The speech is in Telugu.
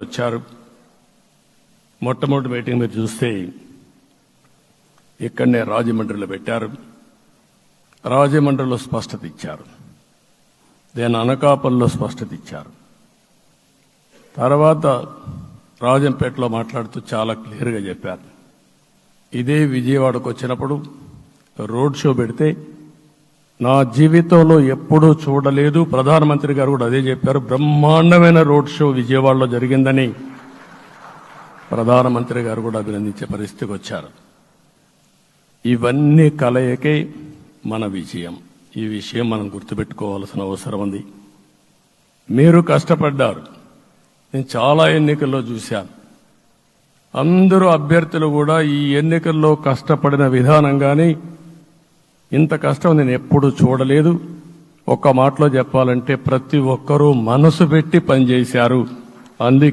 వచ్చారు. మొట్టమొదటి మీటింగ్ మీరు చూస్తే ఇక్కడనే రాజమండ్రిలో పెట్టారు. రాజమండ్రిలో స్పష్టత ఇచ్చారు. దేని అనకాపల్లిలో స్పష్టత ఇచ్చారు. తర్వాత రాజంపేటలో మాట్లాడుతూ చాలా క్లియర్గా చెప్పారు. ఇదే విజయవాడకు వచ్చినప్పుడు రోడ్ షో పెడితే నా జీవితంలో ఎప్పుడూ చూడలేదు, ప్రధానమంత్రి గారు కూడా అదే చెప్పారు, బ్రహ్మాండమైన రోడ్ షో విజయవాడలో జరిగిందని ప్రధానమంత్రి గారు కూడా అభినందించే పరిస్థితికి వచ్చారు. ఇవన్నీ కలయికే మన విజయం. ఈ విషయం మనం గుర్తుపెట్టుకోవాల్సిన అవసరం ఉంది. మీరు కష్టపడ్డారు. నేను చాలా ఎన్నికల్లో చూశాను. అందరూ అభ్యర్థులు కూడా ఈ ఎన్నికల్లో కష్టపడిన విధానం కానీ ఇంత కష్టం నేను ఎప్పుడూ చూడలేదు. ఒక్క మాటలో చెప్పాలంటే ప్రతి ఒక్కరూ మనసు పెట్టి పనిచేశారు. అందుకే